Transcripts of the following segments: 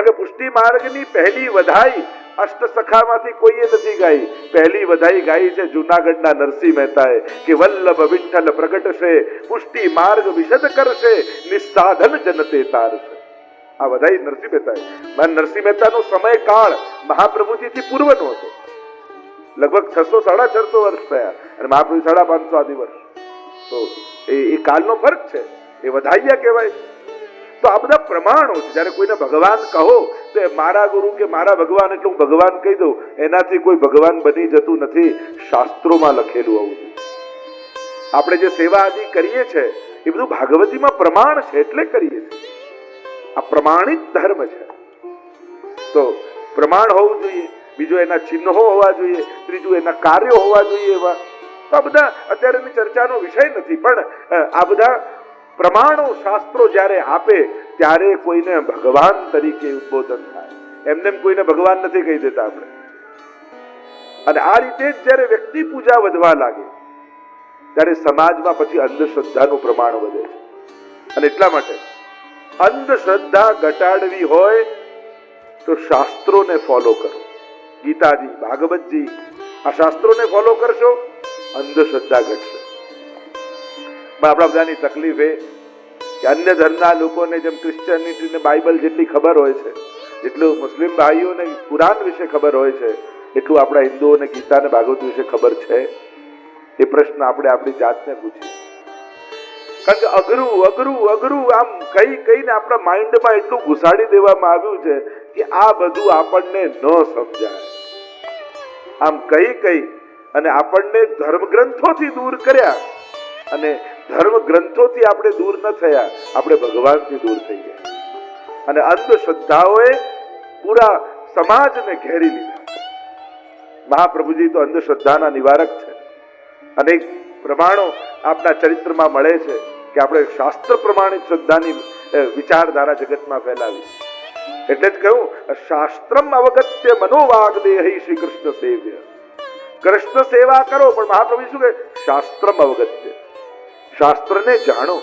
કારણ કે પુષ્ટિ માર્ગની પહેલી વધાઈ અષ્ટસખામાંથી કોઈએ નથી ગાઈ. પહેલી વધાઈ ગાઈ છે જૂનાગઢના નરસિંહ મહેતાએ કે વલ્લભ વિઠ્ઠલ પ્રગટશે, પુષ્ટિ માર્ગ વિશદ કરશે, નિસ્સાધન જનતે તારશે. આ વધાઈ નરસિંહ મહેતાએ. નરસિંહ મહેતાનો સમયકાળ મહાપ્રભુજીથી પૂર્વનો હતો. લગભગ 600-650 વર્ષ થયા અને મહાપ્રભુ 550 આદિ વર્ષ. તો એ કાલનો ફરક છે. એ વધાઈયા કહેવાય. તો આ બધા પ્રમાણો છે. જયારે કોઈને ભગવાન કહો તો મારા ગુરુ કે મારા ભગવાન એટલે હું ભગવાન કહી દઉં, એનાથી કોઈ ભગવાન બની જતું નથી. શાસ્ત્રોમાં લખેલું આવું. આપણે જે સેવા આદિ કરીએ છીએ એ બધું ભાગવતીમાં પ્રમાણ છે એટલે કરીએ છીએ. આ પ્રમાણિત ધર્મ છે. તો પ્રમાણ હોવું જોઈએ, બીજું એના ચિહ્નો હોવા જોઈએ, ત્રીજું એના કાર્યો હોવા જોઈએ. એવા તો આ બધા અત્યારેની ચર્ચાનો વિષય નથી, પણ આ બધા પ્રમાણો શાસ્ત્રો જ્યારે આપે ત્યારે કોઈને ભગવાન તરીકે ઉદ્બોધન થાય. એમને કોઈને ભગવાન નથી કહી દેતા આપણે. અને આ રીતે જ્યારે વ્યક્તિ પૂજા વધવા લાગે ત્યારે સમાજમાં પછી અંધશ્રદ્ધાનું પ્રમાણ વધે છે. અને એટલા માટે અંધશ્રદ્ધા ઘટાડવી હોય તો શાસ્ત્રોને ફોલો કરો. ગીતાજી, ભાગવતજી, આ શાસ્ત્રોને ફોલો કરશો, અંધશ્રદ્ધા ઘટશે. આપણા બધાની તકલીફ એ કે અન્ય ધર્મના લોકોને જેમ ક્રિશ્ચિયનિટી ને બાઇબલ જેટલી ખબર હોય છે, જેટલું મુસ્લિમ ભાઈઓને કુરાન વિશે ખબર હોય છે, એટલું આપણા હિન્દુઓને ગીતા અને ભાગવત વિશે ખબર છે? એ પ્રશ્ન આપણે આપણી જાતને પૂછીએ. કારણ કે અઘરું આમ કઈને આપણા માઇન્ડમાં એટલું ઘુસાડી દેવામાં આવ્યું છે કે આ બધું આપણને ન સમજાય. આમ કઈ અને આપણને ધર્મગ્રંથોથી દૂર કર્યા, અને ધર્મ ગ્રંથોથી આપણે દૂર ન થયા, આપણે ભગવાનથી દૂર થઈ ગયા. અને અંધશ્રદ્ધાઓએ પૂરા સમાજને ઘેરી લીધા. મહાપ્રભુજી તો અંધશ્રદ્ધાના નિવારક છે. અનેક પ્રમાણો આપના ચરિત્રમાં મળે છે કે આપણે શાસ્ત્ર પ્રમાણિત શ્રદ્ધાની વિચારધારા જગતમાં ફેલાવી. એટલે જ કહ્યું, શાસ્ત્રમ અવગત્ય મનોવાગ્દેહી શ્રી કૃષ્ણ સેવ્ય. કૃષ્ણ સેવા કરો, પણ મહાપ્રભુ શું કહે? શાસ્ત્રમ અવગત્ય. શાસ્ત્રને જાણો,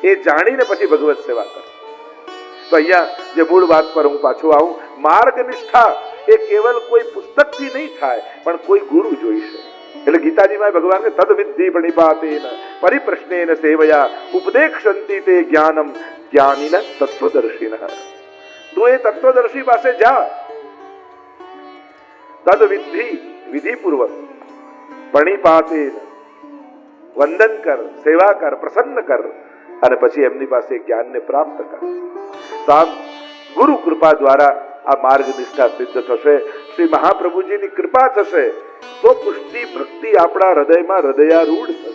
એ જાણીને પછી ભગવત સેવા કરો. તો અહીંયા જે મૂળ વાત પર હું પાછો આવું, માર્ગ નિષ્ઠા એ કેવલ કોઈ પુસ્તકથી નહીં થાય, પણ કોઈ ગુરુ જોઈશે. એટલે ગીતાજીમાં ભગવાન તદ વિદ્ધિ પ્રણિપાતેન પરિપ્રશ્નેન સેવયા ઉપદેક્ષંતિ તે જ્ઞાનમ જ્ઞાનિન તત્વદર્શિનઃ. તું એ તત્વદર્શી પાસે જા, તદ વિદ્ધિ વિધિપૂર્વક, પ્રણિપાતેન વંદન કર, સેવા કર, પ્રસન્ન કર, અને પછી એમની પાસે જ્ઞાનને પ્રાપ્ત કર. તો આમ ગુરુ કૃપા દ્વારા આ માર્ગ નિષ્ઠા સિદ્ધ થશે. શ્રી મહાપ્રભુજીની કૃપા થશે તો પુષ્ટિ ભક્તિ આપણા હૃદયમાં હૃદયારૂઢ થશે.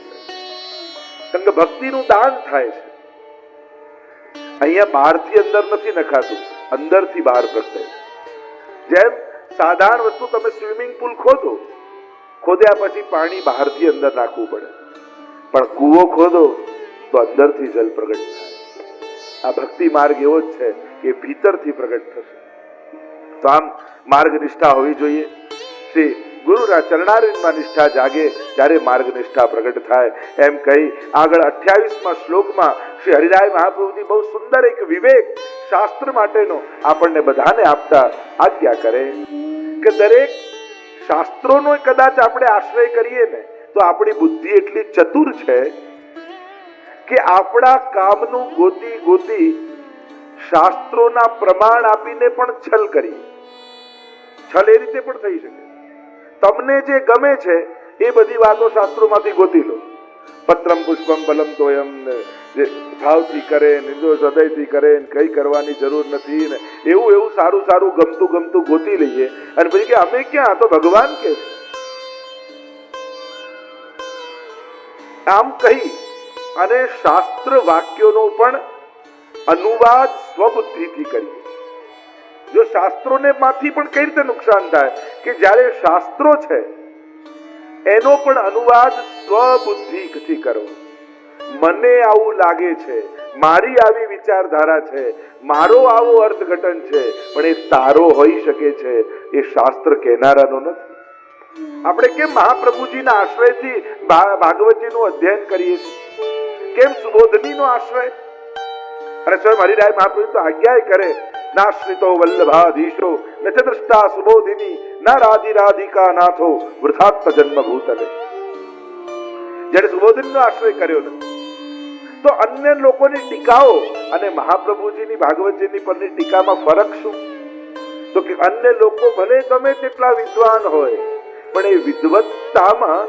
કારણ કે ભક્તિનું દાન થાય છે. અહીંયા બહારથી અંદર નથી નખાતું, અંદરથી બહાર પ્રગટે છે. જેમ સાધારણ વસ્તુ, તમે સ્વિમિંગ પુલ ખોદ્યા પછી પાણી બહારથી અંદર નાખવું પડે, પણ કૂવો ખોદો તો અંદરથી જલ પ્રગટ થાય. આ ભક્તિ માર્ગ એવો જ છે કે ભીતરથી પ્રગટ થશે. તો આમ માર્ગ નિષ્ઠા હોવી જોઈએ. શ્રી ગુરુના ચરણારવિંદમાં નિષ્ઠા જાગે ત્યારે માર્ગ નિષ્ઠા પ્રગટ થાય. એમ કહી આગળ 28મા શ્લોકમાં શ્રી હરિરાય મહાપ્રભુજી બહુ સુંદર એક વિવેક શાસ્ત્ર માટેનો આપણને બધાને આપતા આજ્ઞા કરે કે દરેક શાસ્ત્રોનો કદાચ આપણે આશ્રય કરીએ ને તો આપણી બુદ્ધિ એટલી ચતુર છે કે આપણા કામનું ગોતી શાસ્ત્રોના પ્રમાણ આપીને પણ છલ કરીએ. છલ એ રીતે પણ થઈ શકે. તમને જે ગમે છે એ બધી વાતો શાસ્ત્રોમાંથી ગોતી લો. પત્રમ પુષ્પમ ફલમ તોયમ, જે ભાવથી કરે, નિર્દોષ હૃદયથી કરે, કઈ કરવાની જરૂર નથી ને એવું સારું ગમતું ગોતી લઈએ, અને પછી કે અમે ક્યાં, તો ભગવાન કે છે. આમ કહી અને શાસ્ત્ર વાક્યોનો પણ અનુવાદ સ્વબુદ્ધિથી કરીએ. જો શાસ્ત્રોને માંથી પણ કઈ રીતે નુકસાન થાય કે જ્યારે શાસ્ત્રો છે એનો પણ અનુવાદ સ્વબુદ્ધિથી કરો. મને આવું લાગે છે, મારી આવી વિચારધારા છે, મારો આવો અર્થઘટન છે, પણ એ તારો હોઈ શકે છે, એ શાસ્ત્ર કહેનારાનો નથી. આપણે કેમ મહાપ્રભુજીના આશ્રયથી ભાગવતજીનું અધ્યયન કરીએ છીએ? કેમ સુબોધનીનો આશ્રય? અને સ્વયં હરિરાય મહાપ્રભુ તો આજ્ઞા કરે, નાશ્રિતો વલ્લભાધીશો ન ચ દ્રષ્ટા સુબોધિની ન રાધી રાધિકા નાથો વૃથાત્ત જન્મ ભૂતલે. જ્યારે સુબોધિનનો આશ્રય કર્યો નથી તો અન્ય લોકોની ટીકાઓ અને મહાપ્રભુજીની ભાગવતજીની પરની ટીકામાં ફરક શું? તો કે અન્ય લોકો ભલે ગમે તેટલા વિદ્વાન હોય પણ એ વિદ્વત્તામાં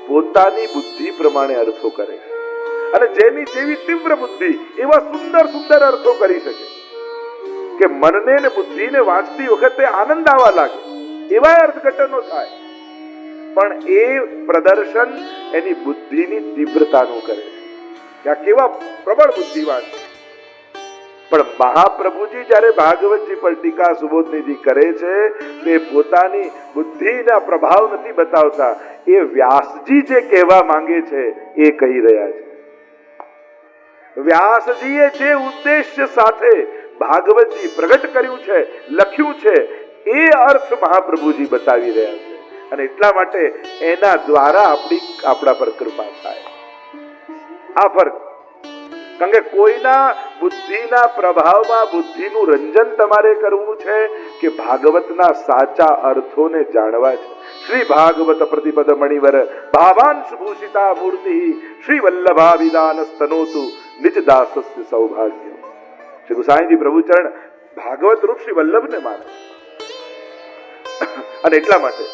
પોતાની બુદ્ધિ પ્રમાણે અર્થો કરે છે, અને જેની જેવી તીવ્ર બુદ્ધિ એવા સુંદર સુંદર અર્થો કરી શકે કે મનને ને બુદ્ધિને વાંચતી વખતે આનંદ આવવા લાગે એવા અર્થઘટનો થાય. પણ એ પ્રદર્શન એની બુદ્ધિની તીવ્રતાનું કરે છે કે આ કેવા પ્રબળ બુદ્ધિવાન. પણ મહાપ્રભુજી જ્યારે ભાગવતજી પર ટીકા સુબોધનીજી કરે છે તે પોતાની બુદ્ધિના પ્રભાવ નથી બતાવતા, એ વ્યાસજી જે કહેવા માંગે છે એ કહી રહ્યા છે. વ્યાસજીએ જે ઉદ્દેશ્ય સાથે ભાગવતજી પ્રગટ કર્યું છે, લખ્યું છે, એ અર્થ મહાપ્રભુજી બતાવી રહ્યા છે, અને એટલા માટે એના દ્વારા આપણા પર કૃપા થાય. આ ફરક. કારણ કે કોઈના બુદ્ધિના પ્રભાવમાં બુદ્ધિનું રંજન તમારે કરવું છે કે ભાગવતના સાચા અર્થોને જાણવા છે. શ્રી ભાગવત પ્રતિપદ મણિવર ભાવાંશ ભૂષિતા મૂર્તિ શ્રી વલ્લભા વિદાન સ્તનોતુ નિજ દાસસ્ય સૌભાગ્ય. શ્રી ગુસાઈજી પ્રભુચરણ ભાગવત રૂપ શ્રી વલ્લભને માને, અને એટલા માટે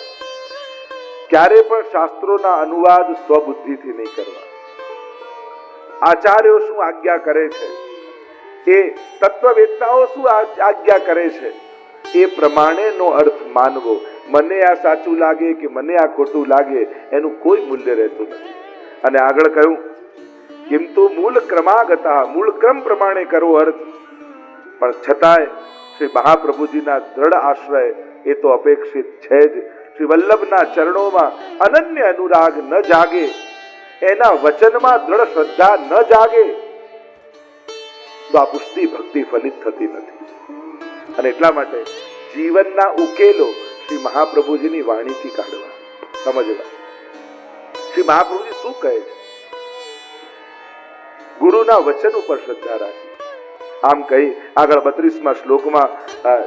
ક્યારે પણ શાસ્ત્રોના અનુવાદ સ્વબુદ્ધિથી નહીં કરવા. આચાર્યો શું આજ્ઞા કરે છે, એ તત્વવેત્તાઓ શું આજ્ઞા કરે છે, એ પ્રમાણેનો અર્થ માનવો. મને આ સાચું લાગે કે મને આ ખોટું લાગે એનું કોઈ મૂલ્ય રહેતું નથી. અને આગળ કહ્યું કિંતુ મૂળ ક્રમાગતા, મૂળ ક્રમ પ્રમાણે કરો અર્થ. પણ છતાંય શ્રી મહાપ્રભુજીના દ્રઢ આશ્રય એ તો અપેક્ષિત છે જ. શ્રી વલ્લભના ચરણોમાં અનન્ય અનુરાગ ન જાગે, એના વચનમાં દ્રઢ શ્રદ્ધા ન જાગે તો આ પુષ્ટિ ભક્તિ ફલિત થતી નથી. અને એટલા માટે જીવનના ઉકેલો શ્રી મહાપ્રભુજીની વાણીથી કાઢવા, સમજવા. શ્રી મહાપ્રભુજી શું કહે છે, ગુરુના વચન ઉપર શ્રદ્ધા રાખી. આમ કહી આગળ 32મા શ્લોકમાં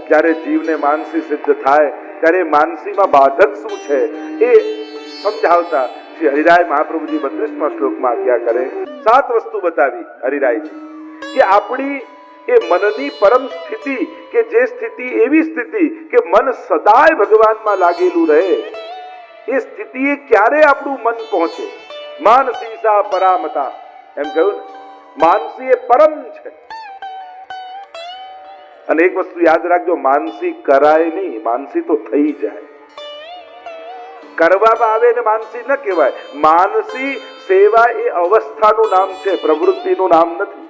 જ્યારે જીવને માનસી સિદ્ધ થાય ત્યારે માનસીમાં બાધક શું છે એ સમજાવતા શ્રી હરિરાય મહાપ્રભુજી 32મા શ્લોકમાં આજ્ઞા કરે. 7 વસ્તુ બતાવી હરિરાયજી કે આપણી એ મનની પરમ સ્થિતિ, કે જે સ્થિતિ એવી સ્થિતિ કે મન સદાય ભગવાનમાં લાગેલું રહે, એ સ્થિતિએ ક્યારે આપણું મન પહોંચે. માનસી સા પરામતા, એમ કહ્યું ને, માનસી એ પરમ છે. અને એક વસ્તુ યાદ રાખજો, માનસી કરાય નહીં, માનસી તો થઈ જાય. કરવામાં આવે ને માનસી ન કહેવાય. માનસી સેવા એ અવસ્થાનું નામ છે, પ્રવૃત્તિનું નામ નથી.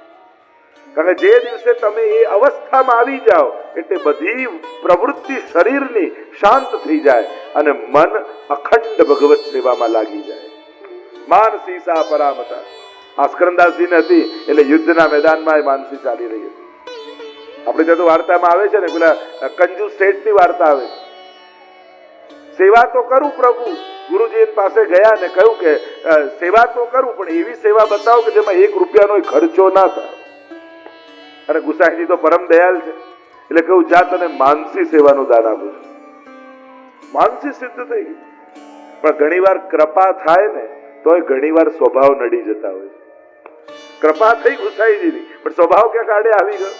કારણ કે જે દિવસે તમે એ અવસ્થામાં આવી જાઓ એટલે બધી પ્રવૃત્તિ શરીરની શાંત થઈ જાય અને મન અખંડ ભગવત સેવામાં લાગી જાય. માનસી સા પરામતા. આસ્કરણદાસજીને હતી એટલે યુદ્ધના મેદાનમાં એ માનસી ચાલી રહી હતી. આપણે ત્યાં તો વાર્તામાં આવે છે ને, પેલા કંજૂસ શેઠની વાર્તા આવે છે. સેવા તો કરું પ્રભુ, ગુરુજી પાસે ગયા ને કહ્યું કે સેવા તો કરું પણ એવી સેવા બતાવો કે જેમાં 1 રૂપિયાનો ખર્ચો ના થાય. અને ગુસાઈજી તો પરમ દયાલ છે એટલે કહ્યું જા તને માનસી સેવાનું દાન આપું છું. માનસી સિદ્ધ થઈ ગઈ. પણ ઘણી વાર કૃપા થાય ને તોય ઘણી વાર સ્વભાવ નડી જતા હોય છે. કૃપા થઈ ગુસાઈજીની પણ સ્વભાવ ક્યાં કાઢે આવી ગયો.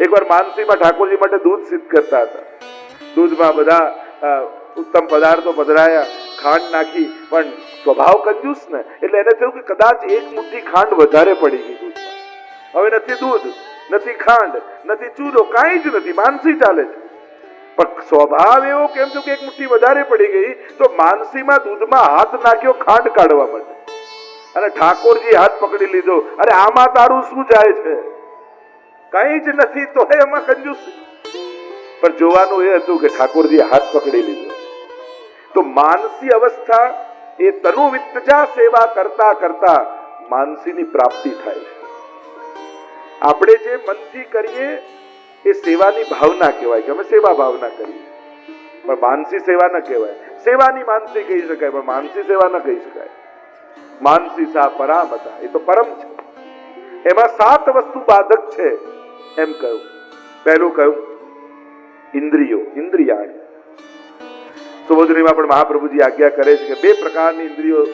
એકવાર માનસીમાં ઠાકોરજી માટે દૂધ સિદ્ધ કરતા હતા. દૂધમાં બધા ઉત્તમ પદાર્થો પધરાયા, ખાંડ નાખી, પણ સ્વભાવ કંજૂસ ને એટલે એને થયું કે કદાચ 1 મુઠ્ઠી ખાંડ વધારે પડી ગઈ દૂધમાં. હવે નથી દૂધ, નથી ખાંડ, નથી ચૂલો, કાંઈ જ નથી, માનસી ચાલે છે. પણ સ્વભાવ એવો કેમ થયું કે 1 મુઠ્ઠી વધારે પડી ગઈ તો માનસીમાં દૂધમાં હાથ નાખ્યો ખાંડ કાઢવા માટે, અને ઠાકોરજી હાથ પકડી લીધો. અરે આમાં તારું શું જાય છે, કઈ જ નથી તો એમાં કંજૂસ. પણ જોવાનું એ હતું કે ઠાકોરજી હાથ પકડી લીધો. તો માનસી અવસ્થા એ તનુ વિત્તજા સેવા કરતા કરતા માનસીની પ્રાપ્તિ થાય છે. આપણે જે મનથી કરીએ એ સેવાની ભાવના કહેવાય કે અમે સેવા ભાવના કરીએ, પણ માનસી સેવા ન કહેવાય. સેવાની માનસી કહી શકાય પણ માનસી સેવા ન કહી શકાય. માનસી સા પરામતા, એ તો પરમ છે. એમાં 7 વસ્તુ બાધક છે એમ કહ્યું. પહેલું કહ્યું ઇન્દ્રિયો, ઇન્દ્રિયાણ. સુબોધનીમાં પણ મહાપ્રભુજી આજ્ઞા કરે છે કે 2 પ્રકારની ઇન્દ્રિયો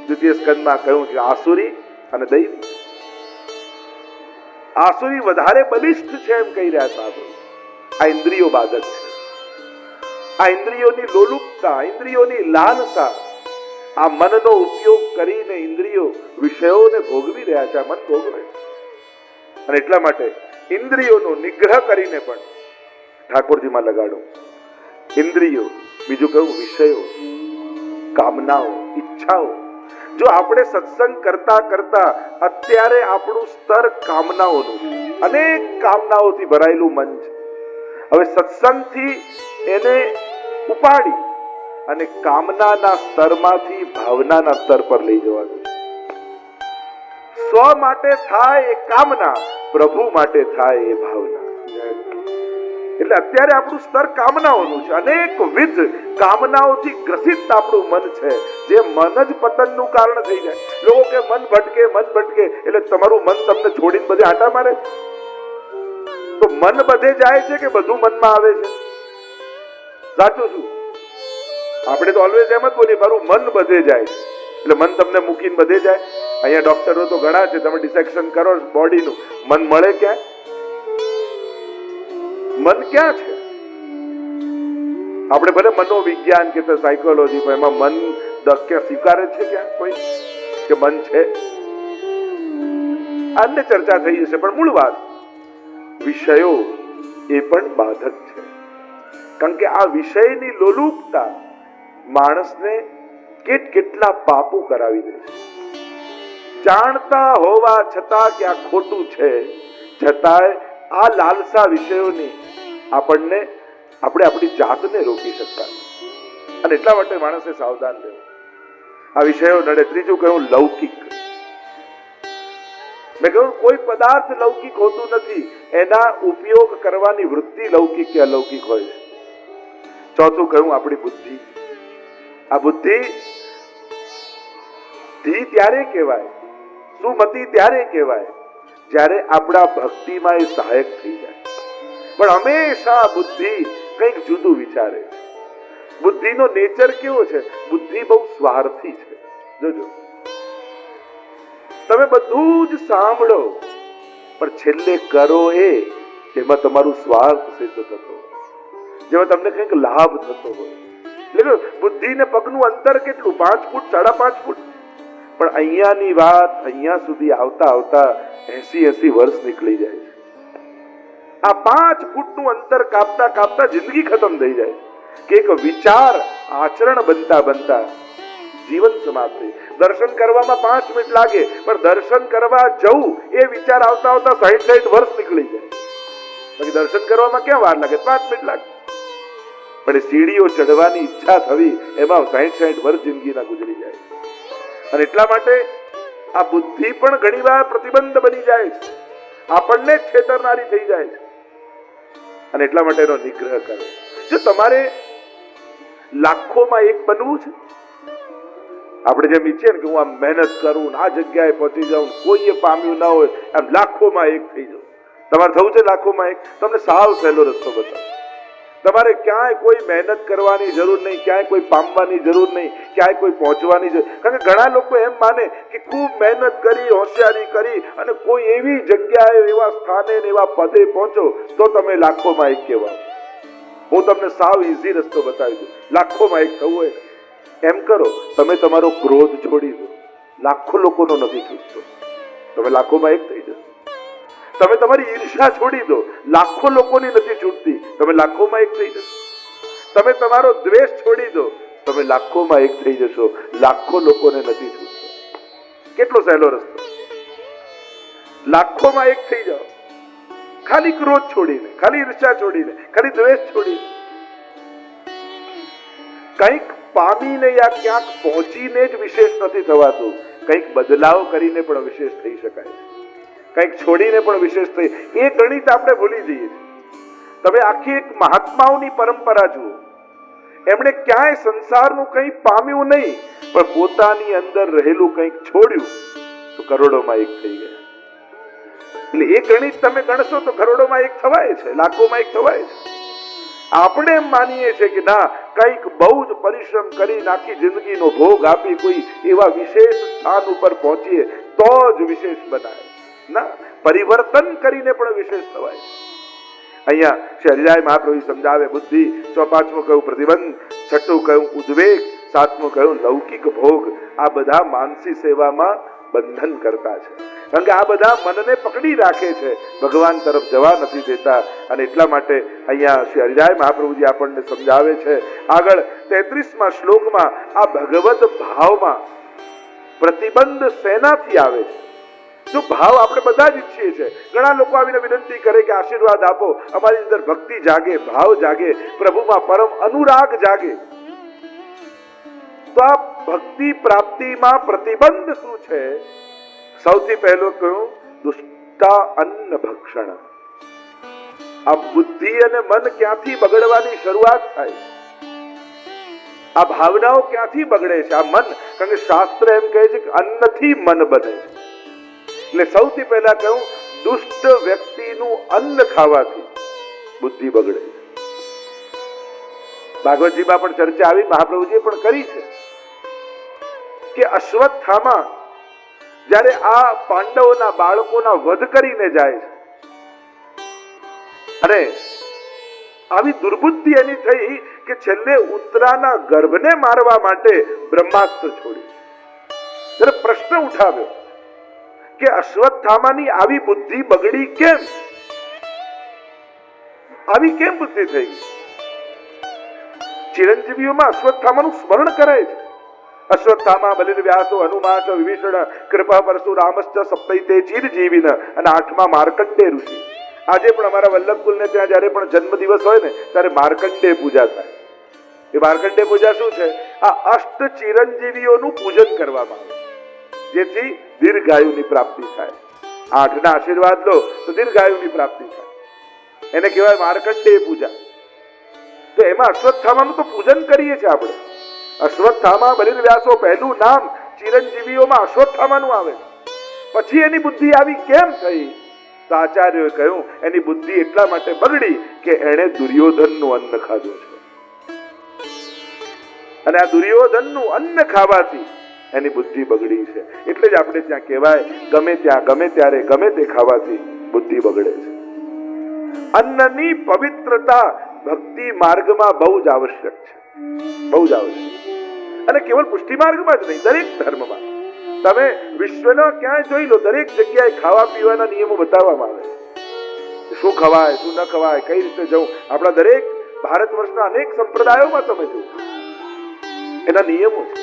દ્વિતીય સ્કંદમાં કહ્યું કે આસુરી અને દૈવી. આસુરી વધારે બલિષ્ઠ છે એમ કહી રહ્યા સાધુ. આ ઇન્દ્રિયો બાધક છે. આ ઇન્દ્રિયોની લોલુપતા, ઇન્દ્રિયોની લાલસા, આ મનનો ઉપયોગ કરીને ઇન્દ્રિયો વિષયોને ભોગવી રહ્યા છે. આ મન ભોગવે અને એટલા માટે ઇન્દ્રિયોનો નિગ્રહ કરીને પણ ઠાકોરજીમાં લગાડો. ઇન્દ્રિયો, બીજું કહ્યું વિષયો, કામનાઓ, ઈચ્છાઓ. જો આપણે સત્સંગ કરતા કરતા અત્યારે આપણું સ્તર કામનાઓનું છે, અનેક કામનાઓથી ભરાયેલું મન છે. હવે સત્સંગથી એને ઉપાડી અને કામનાના સ્તરમાંથી ભાવનાના સ્તર પર લઈ જવાનું છે. સ્વ માટે થાય એ કામના, પ્રભુ માટે થાય એ ભાવના. એટલે અત્યારે આપણું સ્તર કામનાઓનું છે. અનેકવિધ કામનાઓથી ગ્રસિત આપણું મન છે, જે મન જ પતનનું કારણ થઈ જાય. લોકો કે મન ભટકે એટલે તમારું મન તમને છોડીને બધે આંટા મારે. તો મન બધે જાય છે કે બધું મનમાં આવે છે? સાચું શું? આપણે તો ઓલવેઝ એમ જ બોલીએ મારું મન બધે જાય છે, એટલે મન તમને મૂકીને બધે જાય. અહીંયા ડોક્ટરો તો ઘણા છે, તમે ડિસેક્શન કરો બોડીનું, મન મળે ક્યાં? મન ક્યાં છે? આપણે ભલે મનોવિજ્ઞાન કે સાયકોલોજી, પણ એમાં મન ક્યાં સ્વીકારે છે ક્યાં કોઈ કે મન છે? આને ચર્ચા થઈ જશે, પણ મૂળ વાત વિષયો એ પણ બાધક છે. કારણ કે આ વિષયની લોલુપતા માણસને કેટલા પાપો કરાવી દે છે. જાણતા હોવા છતાં કે આ ખોટું છે, છતાંય આ લાલસા વિષયોની આપણે આપણી જાતને રોકી શકતા. અને એટલા માટે માણસે સાવધાન રહેવું. આ વિષયો નડે. ત્રીજું કહ્યું લૌકિક. મેં કહ્યું કોઈ પદાર્થ લૌકિક હોતું નથી, એના ઉપયોગ કરવાની વૃત્તિ લૌકિક કે અલૌકિક હોય છે. ચોથું કહ્યું આપણી બુદ્ધિ. આ બુદ્ધિ ત્યારે કહેવાય, સુમતિ ત્યારે કહેવાય જ્યારે આપણા ભક્તિમાં એ સહાયક થઈ જાય. પણ હંમેશા બુદ્ધિ કંઈક જુદું વિચારે. બુદ્ધિનો નેચર કેવો છે? બુદ્ધિ બહુ સ્વાર્થી છે. જોજો, તમે બધું જ સાંભળો પણ છેલ્લે કરો એમાં તમારું સ્વાર્થ સિદ્ધ થતો હોય, જેમાં તમને કંઈક લાભ થતો હોય. એટલે બુદ્ધિને પગનું અંતર કેટલું? 5 ફૂટ, 5.5 ફૂટ. પણ અહીંયાની વાત અહીંયા સુધી આવતા આવતા 80 વર્ષ નીકળી જાય છે. આ 5 ફૂટનું અંતર કાપતા કાપતા જિંદગી ખતમ થઈ જાય કે એક વિચાર આચરણ બનતા બનતા જીવન સમાપ્ત થઈ. દર્શન કરવામાં 5 મિનિટ લાગે, પણ દર્શન કરવા જવું એ વિચાર આવતા આવતા 60 વર્ષ નીકળી જાય. બાકી દર્શન કરવામાં ક્યાં વાર લાગે? 5 મિનિટ લાગે. પણ સીડીઓ ચડવાની ઈચ્છા થવી, એમાં 60 વર્ષ જિંદગીના ગુજરી જાય. અને એટલા માટે આ બુદ્ધિ પણ ઘણીવાર પ્રતિબંધ બની જાય છે, આપણને છેતરનારી થઈ જાય છે. અને એટલા માટે એનો નિગ્રહ કરો. જો તમારે લાખોમાં એક બનવું છે, આપણે જેમ ઈચ્છીએ ને કે હું આમ મહેનત કરું, આ જગ્યાએ પહોંચી જાઉં, કોઈએ પામ્યું ના હોય, આમ લાખોમાં એક થઈ જાઉં. તમારે થવું છે લાખોમાં એક? તમને સાવ સહેલો રસ્તો બતાવો. તમારે ક્યાંય કોઈ મહેનત કરવાની જરૂર નહીં, ક્યાંય કોઈ પામવાની જરૂર નહીં, ક્યાંય કોઈ પહોંચવાની જરૂર. કારણ કે ઘણા લોકો એમ માને કે ખૂબ મહેનત કરી, હોશિયારી કરી અને કોઈ એવી જગ્યાએ, એવા સ્થાને ને એવા પદે પહોંચો તો તમે લાખોમાં એક કહેવાય. હું તમને સાવ ઈઝી રસ્તો બતાવી દઉં. લાખોમાં એક થવું હોય એમ કરો, તમે તમારો ક્રોધ છોડી દો. લાખો લોકોનો નથી છૂટતો, તમે લાખોમાં એક થઈ જશો. તમે તમારી ઈર્ષા છોડી દો, લાખો લોકોની નથી છૂટતી, તમે લાખોમાં એક થઈ જશો. તમે તમારો દ્વેષ છોડી દો, તમે લાખોમાં એક થઈ જશો, લાખો લોકોને નથી છૂટતો. કેટલો સહેલો રસ્તો! લાખોમાં એક થઈ જાઓ, ખાલી ક્રોધ છોડીને, ખાલી ઈર્ષા છોડીને, ખાલી દ્વેષ છોડીને. કંઈક પામીને યા ક્યાંક પહોંચીને જ વિશેષ નથી થવાતું, કંઈક બદલાવ કરીને પણ વિશેષ થઈ શકાય છે. કંઈક છોડીને પણ વિશેષ થઈ. એ ગણિત આપણે ભૂલી જઈએ છીએ. તમે આખી એક મહાત્માઓની પરંપરા જુઓ, એમણે ક્યાંય સંસારનું કંઈ પામ્યું નહીં, પણ પોતાની અંદર રહેલું કંઈક છોડ્યું તો કરોડોમાં એક થઈ ગયા. એટલે એ ગણિત તમે ગણશો તો કરોડોમાં એક થવાય છે, લાખોમાં એક થવાય છે. આપણે એમ માનીએ છીએ કે ના, કંઈક બહુ જ પરિશ્રમ કરી આખી જિંદગીનો ભોગ આપી કોઈ એવા વિશેષ સ્થાન ઉપર પહોંચીએ તો જ વિશેષ બનાય. ના, પરિવર્તન કરીને પણ વિશેષ થવાય. અહીંયા શ્રી હરિરાય મહાપ્રભુ સમજાવે બુદ્ધિ, પાંચમું કહ્યું પ્રતિબંધ, છઠ્ઠું કહ્યું ઉદ્વેગ, સાતમું કહ્યું લૌકિક ભોગ. આ બધા માનસી સેવામાં બંધન કરતા છે, કારણ કે આ બધા મનને પકડી રાખે છે, ભગવાન તરફ જવા નથી દેતા. અને એટલા માટે અહીંયા શ્રી હરિરાય મહાપ્રભુજી આપણને સમજાવે છે આગળ 33મા શ્લોકમાં આ ભગવત ભાવમાં પ્રતિબંધ શેનાથી આવે છે. જો ભાવ આપણે બધા જ ઈચ્છીએ છીએ, ઘણા લોકો આવીને વિનંતી કરે કે આશીર્વાદ આપો, અમારી અંદર ભક્તિ જાગે, ભાવ જાગે, પ્રભુમાં પરમ અનુરાગ જાગે. તો આ ભક્તિ પ્રાપ્તિમાં પ્રતિબંધ શું છે? સૌથી પહેલું કહ્યું દુષ્ટા અન્ન ભક્ષણ. આ બુદ્ધિ અને મન ક્યાંથી બગડવાની શરૂઆત થાય? આ ભાવનાઓ ક્યાંથી બગડે છે? આ મન, કારણ કે શાસ્ત્ર એમ કહે છે કે અન્નથી મન બને છે. એટલે સૌથી પહેલા કહ્યું દુષ્ટ વ્યક્તિનું અન્ન ખાવાથી બુદ્ધિ બગડે છે. ભાગવતજીમાં પણ ચર્ચા આવી, મહાપ્રભુજીએ પણ કરી છે કે અશ્વત્થામા જ્યારે આ પાંડવોના બાળકોના વધ કરીને જાય છે અને આવી દુર્બુદ્ધિ એની થઈ કે છેલ્લે ઉત્તરાના ગર્ભને મારવા માટે બ્રહ્માસ્ત્ર છોડ્યું. ત્યારે પ્રશ્ન ઉઠાવ્યો કે અશ્વત્થામાની આવી બુદ્ધિ બગડી કેમ? આવી કેમ બુદ્ધિ થઈ? ચિરંજીવીઓમાં અશ્વત્થામાનું સ્મરણ કરાય છે. અશ્વત્થામા બલિર વ્યાસો હનુમાન વિભીષણ કૃપા પરશુરામશ્ચ સપ્તૈતે ચિરજીવિન, અને 8મા માર્કંડે ઋષિ. આજે પણ અમારા વલ્લભકુલને ત્યાં જયારે પણ જન્મદિવસ હોય ને ત્યારે માર્કંડે પૂજા થાય. એ માર્કંડે પૂજા શું છે? આ અષ્ટ ચિરંજીવીઓનું પૂજન કરવામાં આવે જેથી દીર્ઘાયુની પ્રાપ્તિ થાય. 8ના આશીર્વાદ લો તો દીર્ઘાયુની પ્રાપ્તિ થાય. એને કહેવાય માર્કંડે પૂજા. તો એમાં અશ્વત્થામાનું તો પૂજન કરીએ છીએ આપણે. અશ્વત્થામા બલિર વ્યાસો પહેલું નામ ચિરંજીવીઓમાં અશ્વત્થામાનું આવે. પછી એની બુદ્ધિ આવી કેમ થઈ? તો આચાર્યોએ કહ્યું એની બુદ્ધિ એટલા માટે બગડી કે એણે દુર્યોધનનું અન્ન ખાધું છે, અને આ દુર્યોધનનું અન્ન ખાવાથી એની બુદ્ધિ બગડી છે. એટલે જ આપણે ત્યાં કહેવાય ગમે ત્યાં ગમે ત્યારે ગમે તે ખાવાથી બુદ્ધિ બગડે છે. અન્નની પવિત્રતા ભક્તિ માર્ગમાં બહુ જ આવશ્યક છે, બહુ જ આવશ્યક. અને કેવળ પુષ્ટિ માર્ગમાં જ નહીં, દરેક ધર્મમાં તમે વિશ્વના ક્યાંય જોઈ લો, દરેક જગ્યાએ ખાવા પીવાના નિયમો બતાવવામાં આવે. શું ખવાય, શું ન ખવાય, કઈ રીતે જવું. આપણા દરેક ભારત વર્ષના અનેક સંપ્રદાયોમાં તમે જુઓ એના નિયમો છે.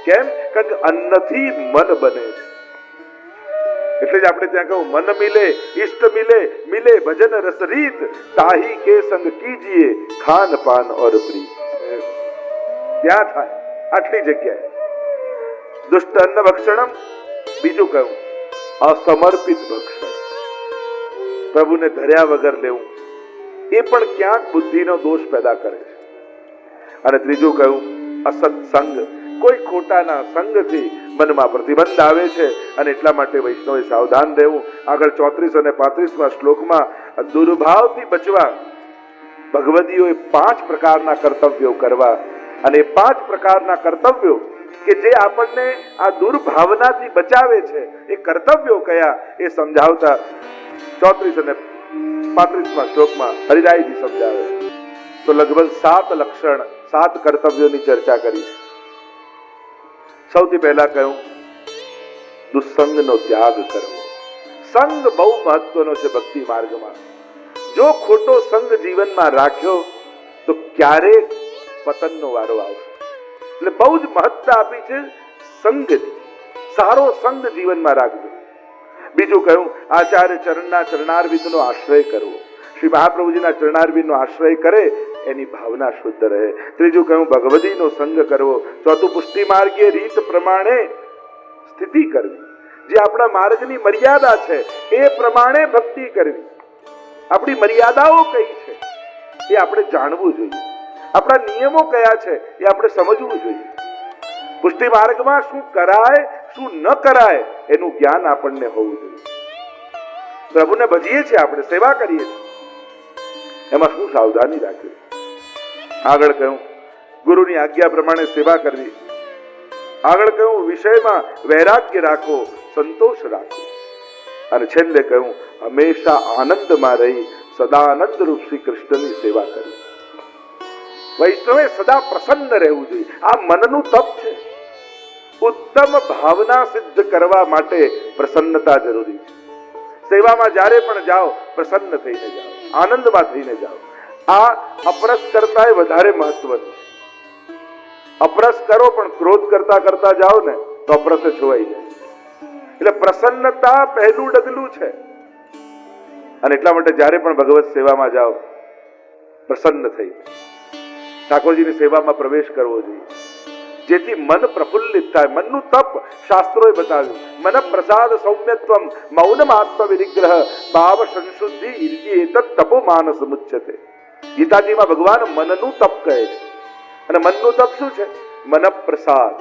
કેમ? કારણ કે અન્નથી મન બને છે. એટલે જ આપણે ત્યાં કહું મન મિલે ઇષ્ટ મિલે, મિલે ભજન રસ રીત, તાહી કે સંગ કીજીએ ખાન પાન ઓર પ્રીત. ત્યાં થાય આટલી જગ્યાએ. દુષ્ટ અન્ન ભક્ષણમ. બીજું કહ્યું અસમર્પિત ભક્ષણ, પ્રભુને ધર્યા વગર લેવું, એ પણ ક્યાંક બુદ્ધિનો દોષ પેદા કરે છે. અને ત્રીજું કહ્યું અસત્સંગ, કોઈ ખોટાના સંગથી મનમાં પ્રતિબંધ આવે છે, અને એટલા માટે વૈષ્ણવે સાવધાન રહેવું. આગળ 34 અને 35મા શ્લોકમાં દુર્ભાવથી બચવા ભગવદીઓએ 5 પ્રકારના કર્તવ્યો કરવા, અને 5 પ્રકારના કર્તવ્યો કે જે આપણને આ દુર્ભાવનાથી બચાવે છે એ કર્તવ્યો કયા એ સમજાવતા 34 અને 35મા શ્લોકમાં હરિરાયજી સમજાવે. તો લગભગ 7 લક્ષણ, 7 કર્તવ્યોની ચર્ચા કરી. સૌથી પહેલા કહ્યું દુસ્સંગનો ત્યાગ કરવો. સંગ બહુ મહત્વનો છે ભક્તિ માર્ગમાં. જો ખોટો સંગ જીવનમાં રાખ્યો તો ક્યારેક પતનનો વારો આવશે. એટલે બહુ જ મહત્તા આપી છે સંગની. સારો સંગ જીવનમાં રાખજો. બીજું કહ્યું આચાર્ય ચરણના ચરણારવિંદનો આશ્રય કરવો. શ્રી મહાપ્રભુજીના ચરણારવિંદનો આશ્રય કરે એની ભાવના શુદ્ધ રહે. ત્રીજું કહ્યું ભગવદીનો સંગ કરવો. ચોથું પુષ્ટિ માર્ગીય રીત પ્રમાણે સ્થિતિ કરવી. જે આપણા માર્ગની મર્યાદા છે એ પ્રમાણે ભક્તિ કરવી. આપણી મર્યાદાઓ કઈ છે એ આપણે જાણવું જોઈએ. આપણા નિયમો કયા છે એ આપણે સમજવું જોઈએ. પુષ્ટિ માર્ગમાં શું કરાય શું ન કરાય એનું જ્ઞાન આપણને હોવું જોઈએ. પ્રભુને ભજીએ છીએ, આપણે સેવા કરીએ છીએ, એમાં શું સાવધાની રાખવી? આગળ કહ્યું ગુરુની આજ્ઞા પ્રમાણે સેવા કરવી. આગળ કહ્યું વિષયમાં વૈરાગ્ય રાખો, સંતોષ રાખો. અને છેલ્લે કહ્યું હંમેશા આનંદમાં રહી સદાનંદ રૂપ શ્રી કૃષ્ણની સેવા કરવી. વૈષ્ણવે સદા પ્રસન્ન રહેવું જોઈએ. આ મનનું તપ છે. ઉત્તમ ભાવના સિદ્ધ કરવા માટે પ્રસન્નતા જરૂરી છે. સેવામાં જ્યારે પણ જાઓ પ્રસન્ન થઈને જાઓ, આનંદમાં થઈને જાઓ. આ અપરસ કરતા વધારે મહત્વનું છે. અપરસ કરો પણ ક્રોધ કરતા કરતા જાઓ ને તો અપરસ છોવાઈ જાય. એટલે પ્રસન્નતા પહેલું ડગલું છે. અને એટલા માટે જ્યારે પણ ભગવત સેવામાં જાઓ પ્રસન્ન થઈ ઠાકોરજીની સેવામાં પ્રવેશ કરવો જોઈએ, જેથી મન પ્રફુલ્લિત થાય. મનનું તપ શાસ્ત્રોએ બતાવ્યું. મન પ્રસાદ સૌમ્યત્વમ મૌનમ આત્મ વિનિગ્રહ ભાવ સંશુદ્ધિ એતત તપો માનસ મુચ્યતે. ગીતાજીમાં ભગવાન મનનું તપ કહે છે. અને મનનું તપ શું છે? મન પ્રસાદ.